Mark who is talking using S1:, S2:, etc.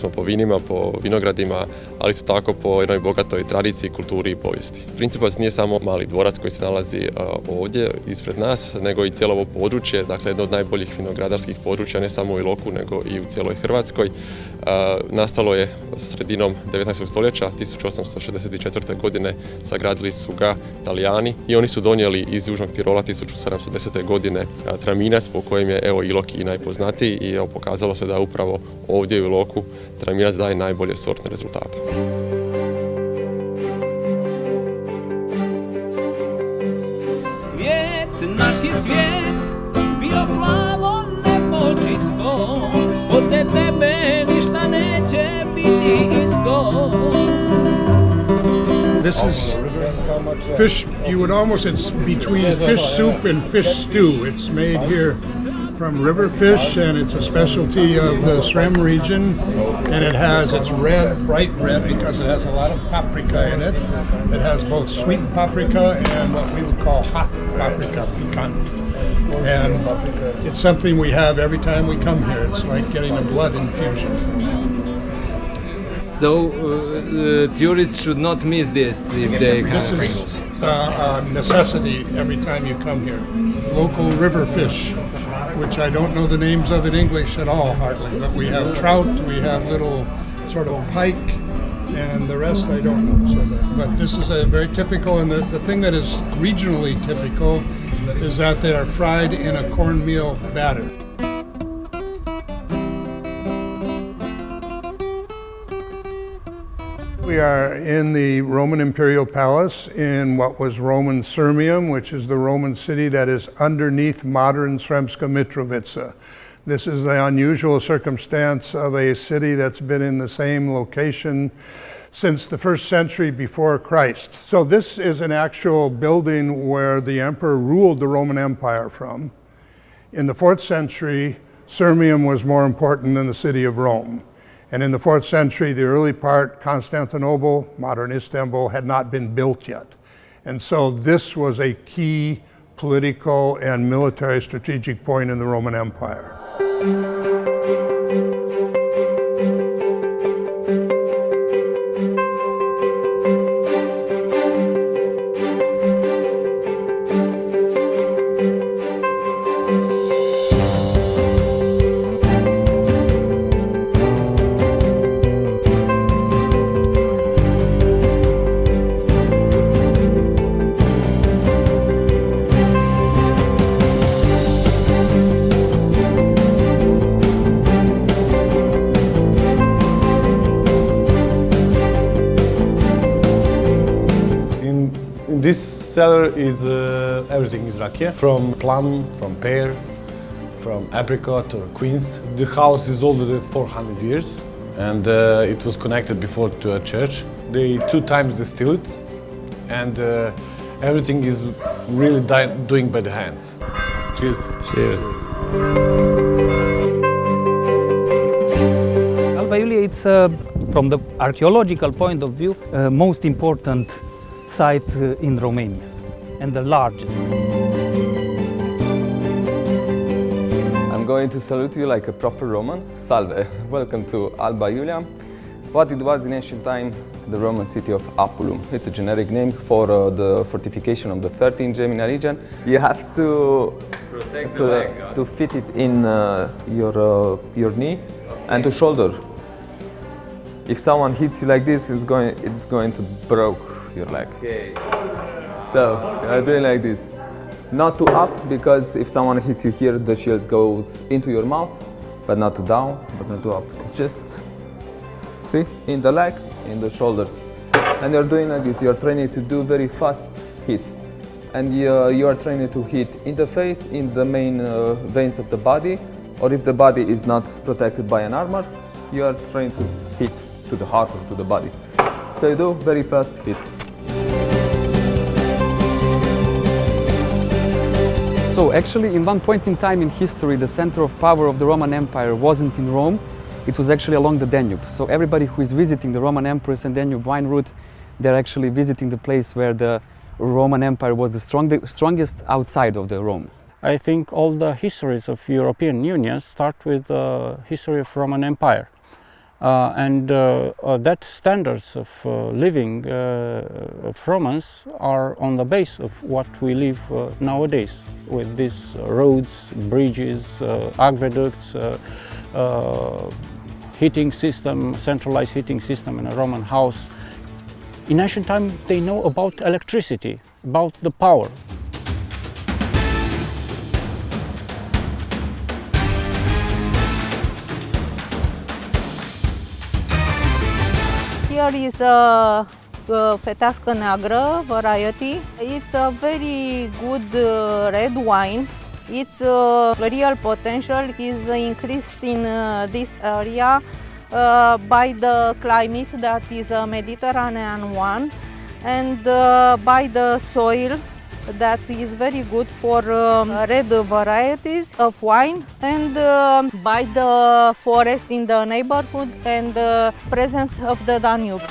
S1: smo po vinima, po vinogradima, ali isto tako po jednoj bogatoj tradiciji, kulturi i povijesti. Principovac nije samo mali dvorac koji se nalazi ovdje ispred nas, nego i cijelo ovo područje, dakle jedno od najboljih vinogradarskih područja, ne samo u Iloku, nego i u cijeloj Hrvatskoj. Nastalo je sredinom 19. stoljeća, 1864. godine sagradili su ga Talijani i oni su donijeli iz Južnog Tirola 1710. godine traminac po kojem je Ilok i najpoznatiji i pokazalo se da upravo ovdje u Iloku traminac daje najbolje sortne rezultate.
S2: Svijet, naš je svijet, bio plavo nebo čisto, posle tebe ništa neće biti isto.
S3: This is fish, you would almost, it's between fish soup and fish stew. It's made here from river fish, and it's a specialty of the Srem region, and it's red, bright red, because it has a lot of paprika in it. It has both sweet paprika and what we would call hot paprika, picant. And it's something we have every time we come here. It's like getting a blood infusion.
S4: So tourists should not miss this if they come.
S3: This is a necessity every time you come here. Local river fish, which I don't know the names of in English at all, hardly. But we have trout, we have little sort of pike, and the rest I don't know. But this is a very typical, and the thing that is regionally typical is that they are fried in a cornmeal batter. We are in the Roman Imperial Palace in what was Roman Sirmium, which is the Roman city that is underneath modern Sremska Mitrovica. This is the unusual circumstance of a city that's been in the same location since the 1st century before Christ. So this is an actual building where the emperor ruled the Roman Empire from. In the 4th century, Sirmium was more important than the city of Rome. And in the 4th century, the early part, Constantinople, modern Istanbul, had not been built yet. And so this was a key political and military strategic point in the Roman Empire.
S5: This cellar is everything is rakia, from plum, from pear, from apricot or quince. The house is older than 400 years, and it was connected before to a church. They 2 times distilled it, and everything is really doing by the hands. Cheers.
S4: Cheers.
S6: Alba Iulia, it's from the archaeological point of view, most important site in Romania and the largest.
S7: I'm going to salute you like a proper Roman. Salve, welcome to Alba Iulia. What it was in ancient time, the Roman city of Apulum. It's a generic name for the fortification of the 13th Gemini region. You have to
S4: Protect the leg,
S7: to fit it in your knee and to shoulder. If someone hits you like this, it's going to break your leg.
S4: Okay.
S7: So you're doing like this. Not to up, because if someone hits you here, the shield goes into your mouth, but not to down, but not to up. It's just, see, in the leg, in the shoulder. And you're doing like this. You're training to do very fast hits. And you are training to hit in the face, in the main veins of the body, or if the body is not protected by an armor, you are trained to hit to the heart or to the body. So you do very fast hits.
S8: So actually, in one point in time in history, the center of power of the Roman Empire wasn't in Rome, it was actually along the Danube. So everybody who is visiting the Roman Empress and Danube wine route, they're actually visiting the place where the Roman Empire was the strongest outside of the Rome.
S9: I think all the histories of European Union start with the history of Roman Empire. and that standards of living of Romans are on the base of what we live nowadays, with these roads, bridges, aqueducts, heating system, centralized heating system in a Roman house. In ancient time, they know about electricity, about the power.
S10: Here is a Fetească Neagră variety. It's a very good red wine. Its real potential is increased in this area by the climate that is a Mediterranean one, and by the soil that is very good for red varieties of wine, and by the forest in the neighborhood and the presence of the Danube.